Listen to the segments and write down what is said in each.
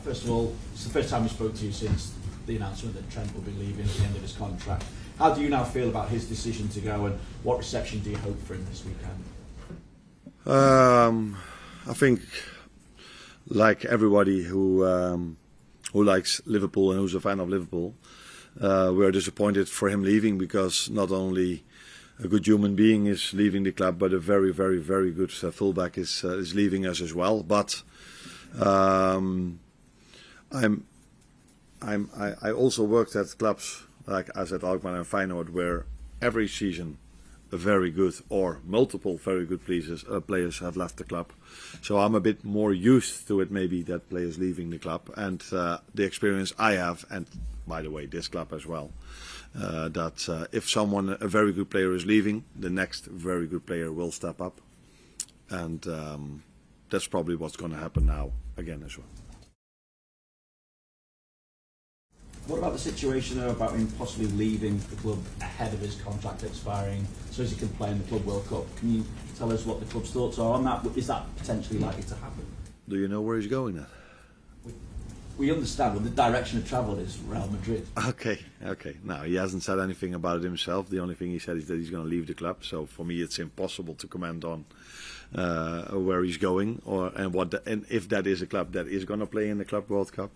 First of all, it's the first time we spoke to you since the announcement that Trent will be leaving at the end of his contract. How do you now feel about his decision to go, and what reception do you hope for him this weekend? I think, like everybody who likes Liverpool and who's a fan of Liverpool, we're disappointed for him leaving, because not only a good human being is leaving the club, but a very, very, very good fullback is leaving us as well. But I also worked at clubs like as at Alkmaar and Feyenoord, where every season a very good or multiple very good players have left the club. So I'm a bit more used to it, maybe, that players leaving the club, and the experience I have, and by the way this club as well, that if a very good player is leaving, the next very good player will step up, and that's probably what's going to happen now again as well. What about the situation, though, about him possibly leaving the club ahead of his contract expiring so as he can play in the Club World Cup? Can you tell us what the club's thoughts are on that? Is that potentially likely to happen? Do you know where he's going then? We understand, well, the direction of travel is Real Madrid. Okay. No, he hasn't said anything about it himself. The only thing he said is that he's going to leave the club. So for me, it's impossible to comment on where he's going, and if that is a club that is going to play in the Club World Cup.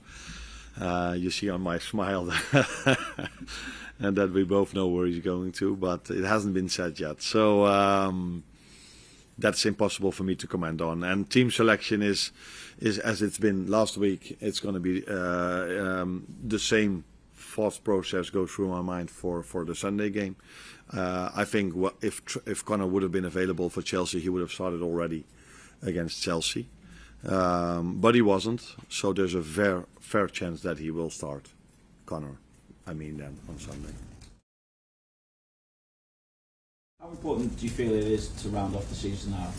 You see on my smile and that we both know where he's going to, but it hasn't been said yet. So that's impossible for me to comment on. And team selection is as it's been last week. It's going to be the same thought process goes through my mind for the Sunday game. I think if Connor would have been available for Chelsea, he would have started already against Chelsea. But he wasn't, so there's a fair chance that he will start Connor, then on Sunday. How important do you feel it is to round off the season now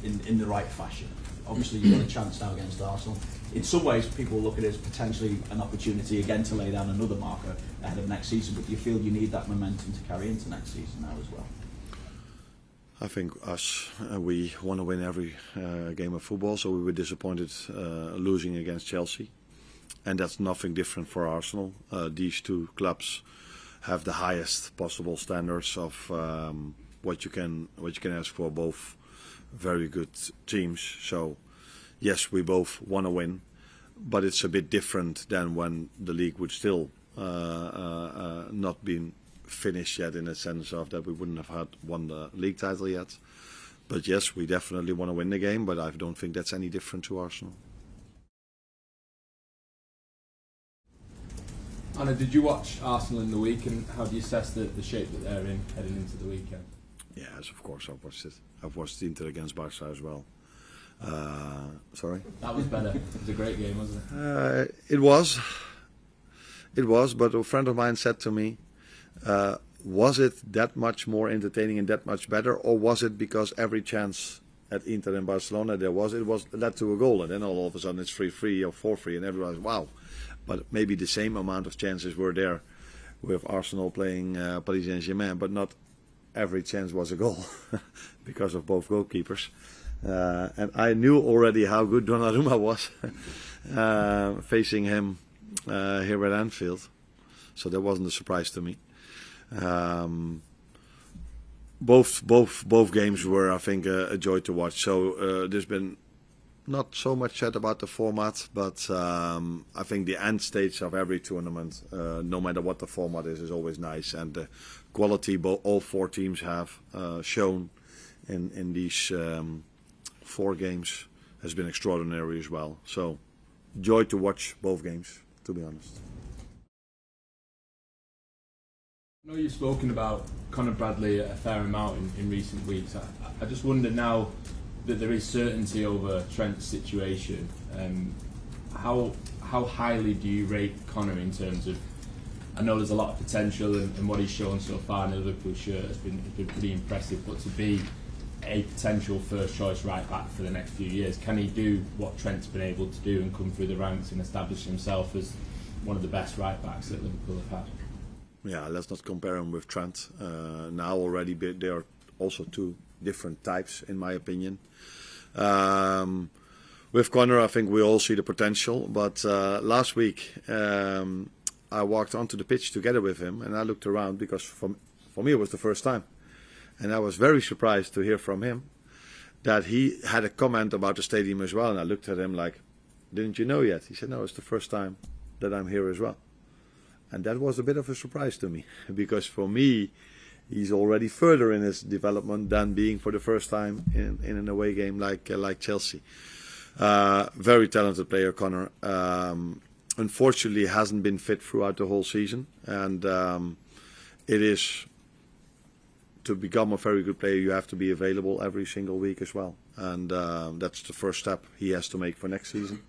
in the right fashion? Obviously you've got a chance now against Arsenal. In some ways people look at it as potentially an opportunity again to lay down another marker ahead of next season, but do you feel you need that momentum to carry into next season now as well? I think we want to win every game of football, so we were disappointed losing against Chelsea. And that's nothing different for Arsenal. These two clubs have the highest possible standards of what you can ask for, both very good teams. So yes, we both want to win, but it's a bit different than when the league would still not been finished yet, in a sense of that we wouldn't have won the league title yet. But yes, we definitely want to win the game, but I don't think that's any different to Arsenal. Arne, did you watch Arsenal in the week, and how do you assess the shape that they're in heading into the weekend? Yes, of course, I've watched it. I've watched Inter against Barca as well. Sorry? That was better. It was a great game, wasn't it? It was, but a friend of mine said to me, was it that much more entertaining and that much better, or was it because every chance at Inter and Barcelona it led to a goal, and then all of a sudden it's 3-3 or 4-3 and everyone's wow. But maybe the same amount of chances were there with Arsenal playing Paris Saint-Germain, but not every chance was a goal because of both goalkeepers. And I knew already how good Donnarumma was facing him here at Anfield, so that wasn't a surprise to me. Both games were, I think, a joy to watch. So there's been not so much said about the format, but I think the end stage of every tournament, no matter what the format is always nice, and the quality all four teams have shown in these 4 games has been extraordinary as well. So joy to watch both games, to be honest. I know you've spoken about Conor Bradley a fair amount in recent weeks. I just wonder, now that there is certainty over Trent's situation, how highly do you rate Conor in terms of, I know there's a lot of potential, and what he's shown so far in the Liverpool shirt has been pretty impressive, but to be a potential first choice right back for the next few years, can he do what Trent's been able to do and come through the ranks and establish himself as one of the best right backs that Liverpool have had? Yeah, let's not compare him with Trent. Now already there are also 2 different types, in my opinion. With Connor, I think we all see the potential. But last week, I walked onto the pitch together with him, and I looked around because for me it was the first time, and I was very surprised to hear from him that he had a comment about the stadium as well. And I looked at him like, "Didn't you know yet?" He said, "No, it's the first time that I'm here as well." And that was a bit of a surprise to me, because for me, he's already further in his development than being for the first time in an away game like Chelsea. Very talented player, Connor. Unfortunately, hasn't been fit throughout the whole season, and it is, to become a very good player, you have to be available every single week as well, and that's the first step he has to make for next season.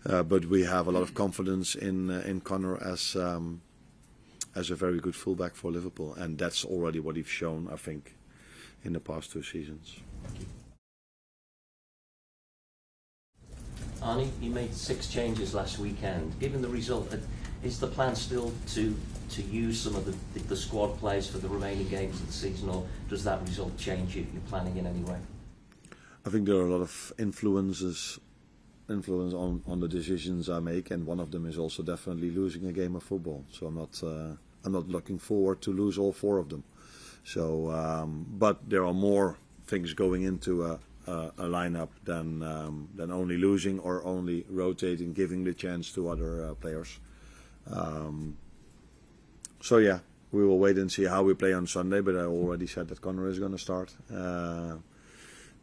But we have a lot of confidence in Connor as a very good fullback for Liverpool, and that's already what he's shown, I think, in the past 2 seasons. Arne, you made 6 changes last weekend. Given the result, is the plan still to use some of the squad players for the remaining games of the season, or does that result change your planning in any way? I think there are a lot of influence on the decisions I make, and one of them is also definitely losing a game of football. So I'm not looking forward to lose all 4 of them. So, but there are more things going into a lineup than only losing or only rotating, giving the chance to other players. So yeah, we will wait and see how we play on Sunday. But I already said that Connor is going to start.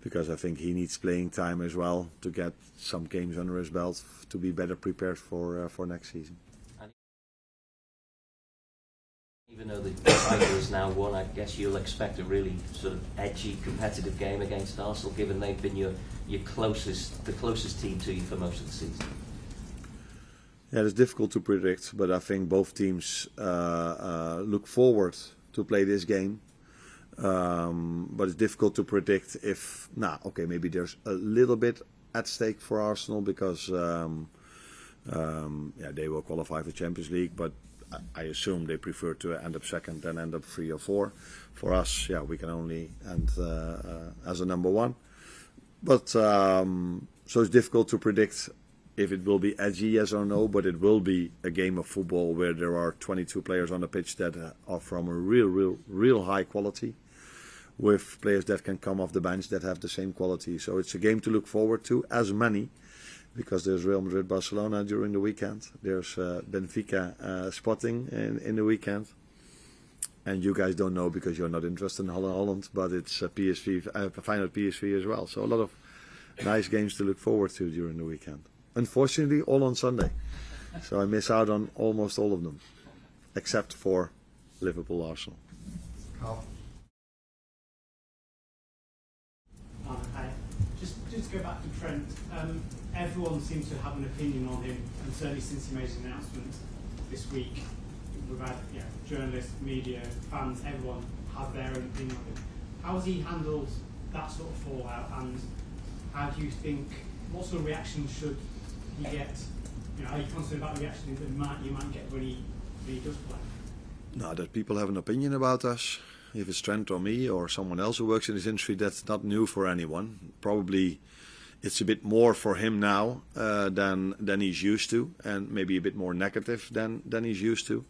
Because I think he needs playing time as well to get some games under his belt to be better prepared for next season. Even though the title is now won, I guess you'll expect a really sort of edgy, competitive game against Arsenal, given they've been the closest team to you for most of the season. Yeah, it's difficult to predict, but I think both teams look forward to play this game. But it's difficult to predict if, maybe there's a little bit at stake for Arsenal because they will qualify for Champions League, but I assume they prefer to end up second than end up 3 or 4. For us, we can only end as a number 1. But so it's difficult to predict if it will be edgy, yes or no, but it will be a game of football where there are 22 players on the pitch that are from a real high quality, with players that can come off the bench that have the same quality. So it's a game to look forward to, as many, because there's Real Madrid Barcelona during the weekend, there's Benfica Sporting in the weekend, and you guys don't know because you're not interested in Holland, but it's PSV, Feyenoord PSV as well. So a lot of nice games to look forward to during the weekend. Unfortunately, all on Sunday. So I miss out on almost all of them, except for Liverpool Arsenal. Carl. Hi. Just go back to Trent. Everyone seems to have an opinion on him, and certainly since he made his announcement this week, we've had journalists, media, fans, everyone have their own opinion on him. How has he handled that sort of fallout, and how do you think, what sort of reaction should he get? Are you concerned about the reaction that you might get when he does play? No, that people have an opinion about us, if it's Trent or me or someone else who works in this industry, that's not new for anyone. Probably it's a bit more for him now than he's used to, and maybe a bit more negative than he's used to.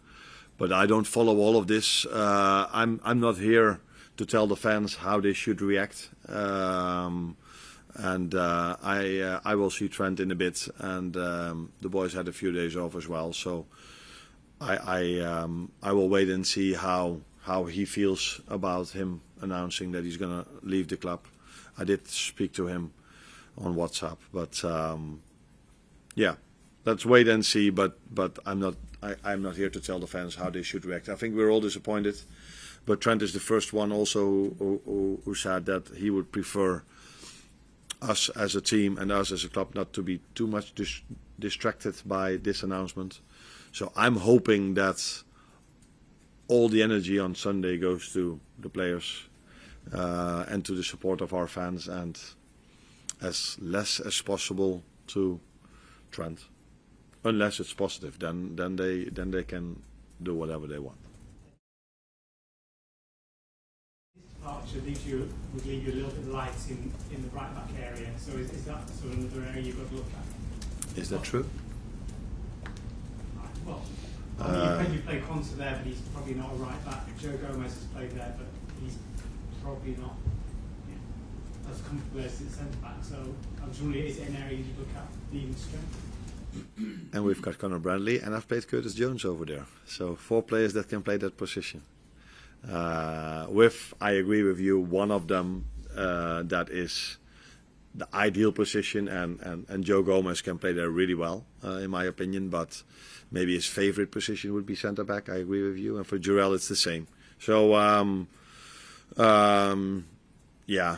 But I don't follow all of this. I'm not here to tell the fans how they should react. And I will see Trent in a bit, and the boys had a few days off as well, so I will wait and see how he feels about him announcing that he's going to leave the club. I did speak to him on WhatsApp, but let's wait and see. But I'm not here to tell the fans how they should react. I think we're all disappointed, but Trent is the first one also who said that he would prefer us as a team and us as a club not to be too much distracted by this announcement. So I'm hoping that all the energy on Sunday goes to the players and to the support of our fans, and as less as possible to Trent. Unless it's positive, then they can do whatever they want. departure would leave you a little bit light in the right back area. So is that sort of another area you've got to look at? Is that true? Well, you played Quansah there, but he's probably not a right back. Joe Gomez has played there, but he's probably not as comfortable as a centre back. So I'm just wondering, is it an area you look at needing strength? And we've got Conor Bradley, and I've played Curtis Jones over there. So 4 players that can play that position. I agree with you, one of them that is the ideal position, and Joe Gomez can play there really well, in my opinion, but maybe his favourite position would be centre back. I agree with you, and for Jarell it's the same. So yeah,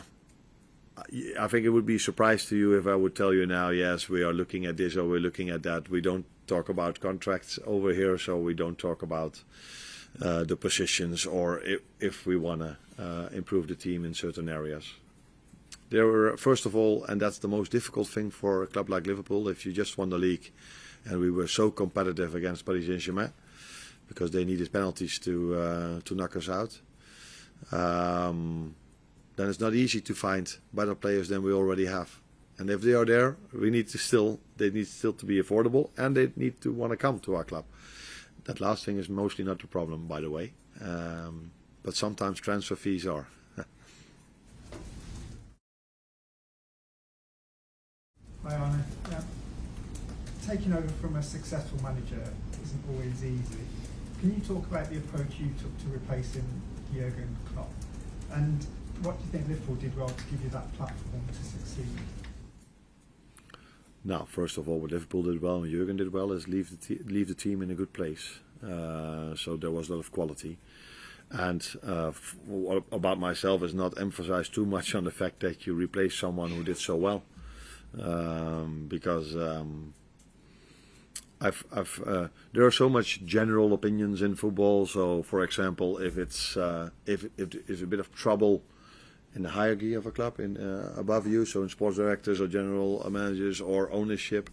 I think it would be a surprise to you if I would tell you now, yes, we are looking at this or we're looking at that. We don't talk about contracts over here, so we don't talk about the positions or if we want to improve the team in certain areas. There were, first of all, and that's the most difficult thing for a club like Liverpool, if you just won the league and we were so competitive against Paris Saint-Germain because they needed penalties to knock us out, then it's not easy to find better players than we already have. And if they are there, they need still to be affordable, and they need to want to come to our club. That last thing is mostly not the problem, by the way. But sometimes transfer fees are. Hi Arne. Taking over from a successful manager isn't always easy. Can you talk about the approach you took to replacing Jürgen Klopp? And what do you think Liverpool did well to give you that platform to succeed? Now, first of all, what Liverpool did well and Jürgen did well is leave the team in a good place. So there was a lot of quality. And about myself is not emphasize too much on the fact that you replace someone who did so well. Because there are so much general opinions in football. So, for example, if it's a bit of trouble in the hierarchy of a club above you, so in sports directors or general managers or ownership,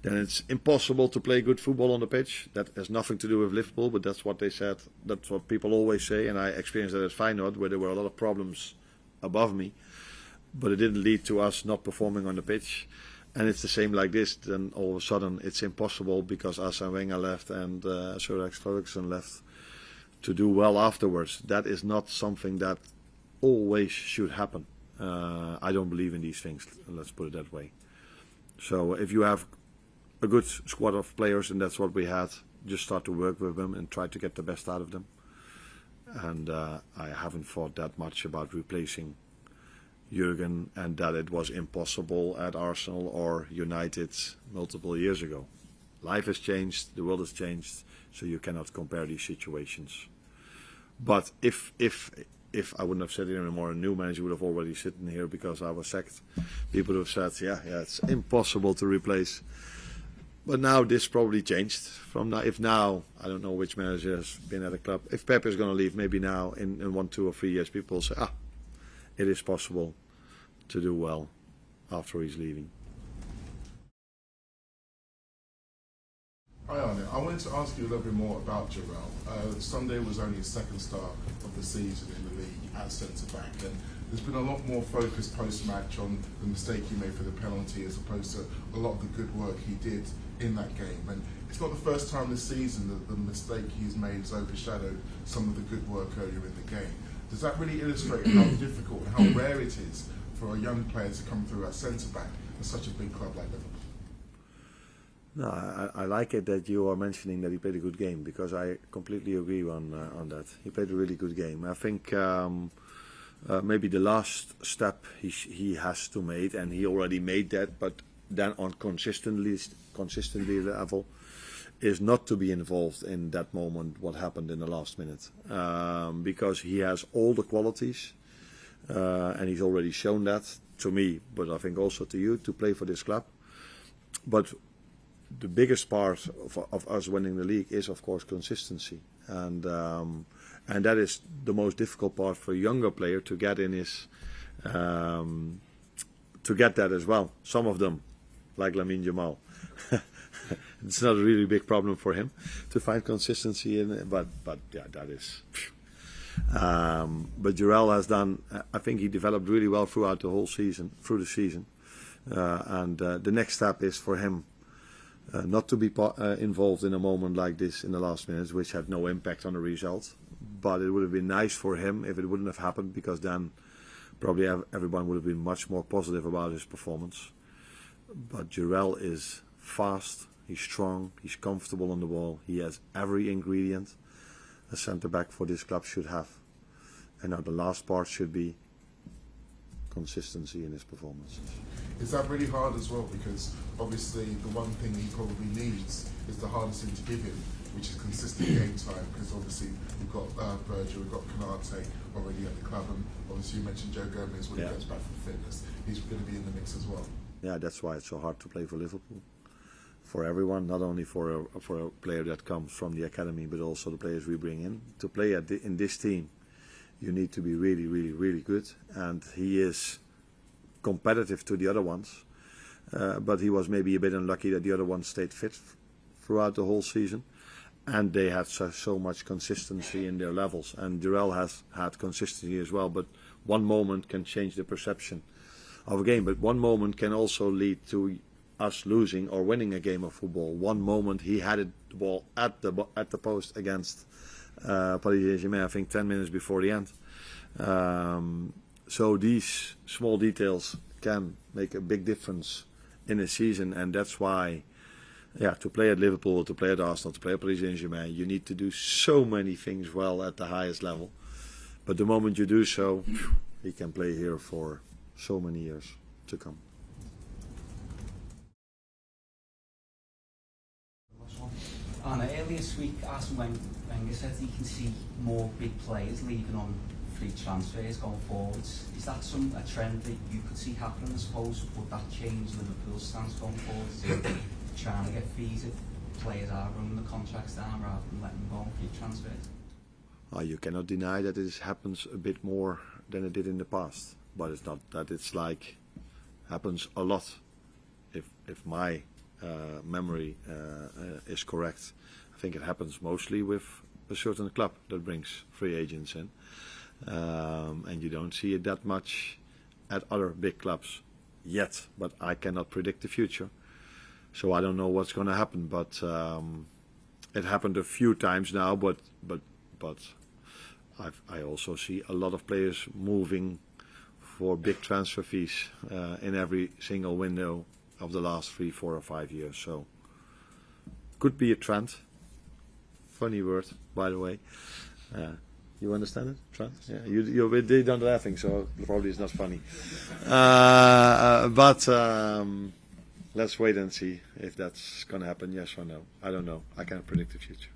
then it's impossible to play good football on the pitch. That has nothing to do with Liverpool, but that's what they said. That's what people always say, and I experienced that at Feyenoord, where there were a lot of problems above me, but it didn't lead to us not performing on the pitch. And it's the same like this. Then all of a sudden it's impossible because Arsene Wenger left and Sir Alex Ferguson left to do well afterwards. That is not something that always should happen. I don't believe in these things, let's put it that way. So if you have a good squad of players, and that's what we had, just start to work with them and try to get the best out of them. And I haven't thought that much about replacing Jürgen and that it was impossible at Arsenal or United multiple years ago. Life has changed, the world has changed, so you cannot compare these situations. But if I wouldn't have said it anymore, a new manager would have already sitting here because I was sacked. People would have said, yeah, it's impossible to replace. But now this probably changed. From now, if now, I don't know which manager has been at a club. If Pep is going to leave, maybe now in 1, 2 or 3 years, people will say, it is possible to do well after he's leaving. Hi Arne, I wanted to ask you a little bit more about Jarell. Sunday was only his second start of the season in the league at centre-back, and there's been a lot more focus post-match on the mistake he made for the penalty as opposed to a lot of the good work he did in that game. And it's not the first time this season that the mistake he's made has overshadowed some of the good work earlier in the game. Does that really illustrate how difficult and how rare it is for a young player to come through at centre-back at such a big club like Liverpool? No, I like it that you are mentioning that he played a good game, because I completely agree on that. He played a really good game. I think maybe the last step he has to make, and he already made that, but then on consistently level, is not to be involved in that moment, what happened in the last minute, because he has all the qualities, and he's already shown that to me, but I think also to you, to play for this club. But the biggest part of us winning the league is, of course, consistency, and that is the most difficult part for a younger player to get in his to get that as well. Some of them, like Lamine Yamal, it's not a really big problem for him to find consistency in it, but yeah, that is. But Jarell has done. I think he developed really well throughout the whole season, and the next step is for him not to be involved in a moment like this in the last minutes, which had no impact on the result. But it would have been nice for him if it wouldn't have happened, because then probably everyone would have been much more positive about his performance. But Jarell is fast, he's strong, he's comfortable on the ball, he has every ingredient a centre-back for this club should have. And now the last part should be consistency in his performances. Is that really hard as well? Because obviously the one thing he probably needs is the hardest thing to give him, which is consistent game time. Because obviously we've got Virgil, we've got Canate already at the club, and obviously you mentioned Joe Gomez when he gets back from fitness. He's going to be in the mix as well. Yeah, that's why it's so hard to play for Liverpool. For everyone, not only for a player that comes from the academy, but also the players we bring in. To play in this team, you need to be really, really, really good. And he is competitive to the other ones. But he was maybe a bit unlucky that the other ones stayed fit throughout the whole season. And they had so much consistency in their levels. And Jarell has had consistency as well. But one moment can change the perception of a game. But one moment can also lead to us losing or winning a game of football. One moment he had the ball at the post against Paris Saint-Germain, I think 10 minutes before the end. So these small details can make a big difference in a season, and that's why, to play at Liverpool, to play at Arsenal, to play at Paris Saint-Germain, you need to do so many things well at the highest level. But the moment you do so, he can play here for so many years to come. Arne, earlier this week, Arsene Wenger said he can see more big players leaving on free transfers going forwards. Is that a trend that you could see happening, I suppose? Would that change Liverpool's stance going forward to trying to get fees if players are running the contracts down rather than letting them go on free transfers? You cannot deny that this happens a bit more than it did in the past. But it's not that it's like happens a lot. If my memory is correct, I think it happens mostly with a certain club that brings free agents in, and you don't see it that much at other big clubs yet. But I cannot predict the future, so I don't know what's going to happen. But it happened a few times now. But I also see a lot of players moving for big transfer fees in every single window of the last 3, 4 or 5 years. So could be a trend. Funny word, by the way. You understand it, Trent? Yeah, you're done laughing, so probably it's not funny. But let's wait and see if that's going to happen, yes or no. I don't know. I can't predict the future.